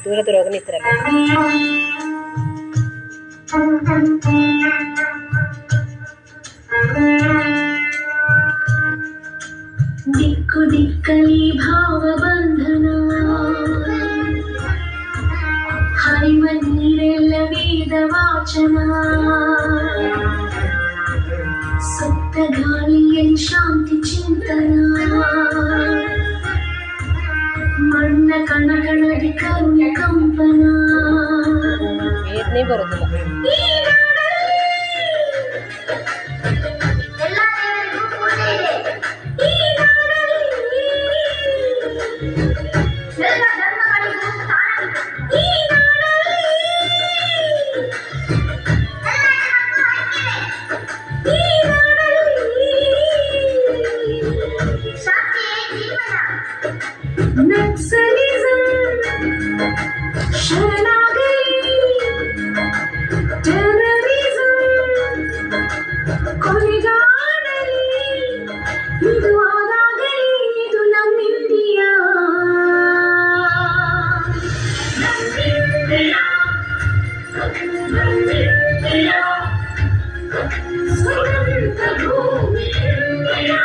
ದೂರ ದೂರ ಹೋಗಿ ನಿಂತಿರಲ್ಲ. ದಿಕ್ಕು ದಿಕ್ಕಲಿ ಭಾವಬಂಧನ, ಹರಿವ ನೀರೆಲ್ಲ ವೇದ ವಾಚನ, ಸುತ್ತ ಗಾಳಿಯಲ್ಲಿ ಶಾಂತಿ ಚಿಂತನ, ಮಣ್ಣ ಕಣಕಣದಿ ಕರುಣ ಕಂಪನ. ವೇದನೆ ಬರೋದಿಲ್ಲ. ನಕ್ಸಲಿಸಂ ಶರಣಾಗಲಿ, ಟೆರರಿಸಂ ಕೊನೆಗಾಣಲಿ, ಇದು ಆದಾಗಲಿ ಇದು ನಮ್ಮ ಇಂಡಿಯಾ. ಸ್ವತಂತ್ರ ಭೂಮಿ ಇಂಡಿಯಾ.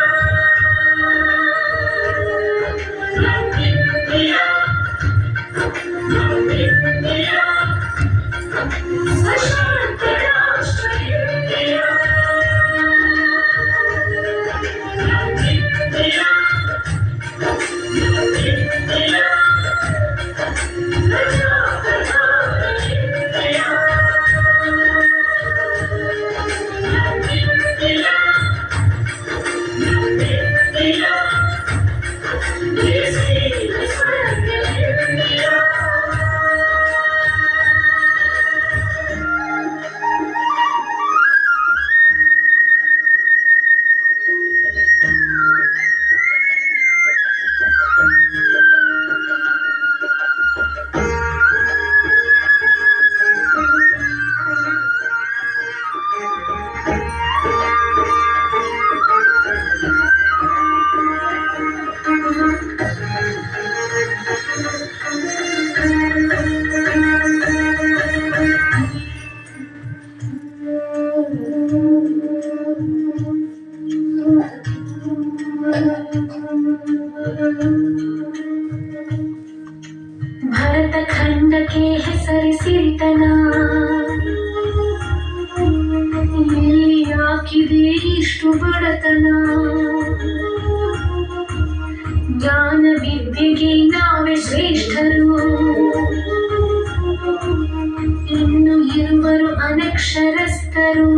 ಭರತ ಖಂಡಕ್ಕೆ ಹೆಸರಿಸಿರಿತನ, ಇಲ್ಲಿ ಹಾಕಿದೆ ಇಷ್ಟು ಬಡತನ. ಜ್ಞಾನ ವಿದ್ಯೆಗೆ ನಾವೇ ಶ್ರೇಷ್ಠರು, ಇನ್ನು ಇರುವರು ಅನಕ್ಷರಸ್ಥರು.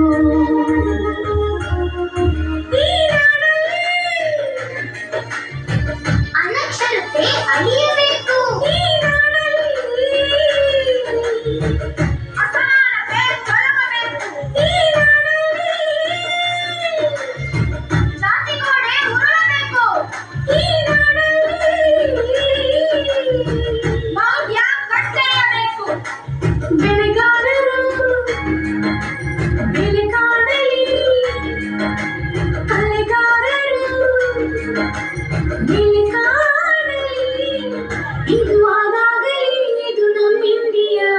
ಅನಕ್ಷರತೆ ಅಳಿಯಬೇಕು. ಬೆಳೆಗಾರರು ಬೆಲೆ ಕಾಣಲಿ, ಕಲೆಗಾರರು ಬೆಲೆ ಕಾಣಲಿ, ಇದು ಆದಾಗಲಿ ಇದು ನಮ್ಮ ಇಂಡಿಯಾ.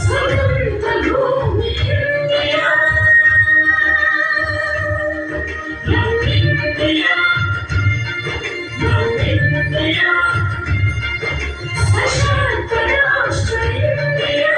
ಸ್ವತಂತ್ರ ಭೂಮಿ ಇಂಡಿಯಾ. ಸಶಸ್ತ್ರ ರಾಷ್ಟ್ರ ಇಂಡಿಯಾ.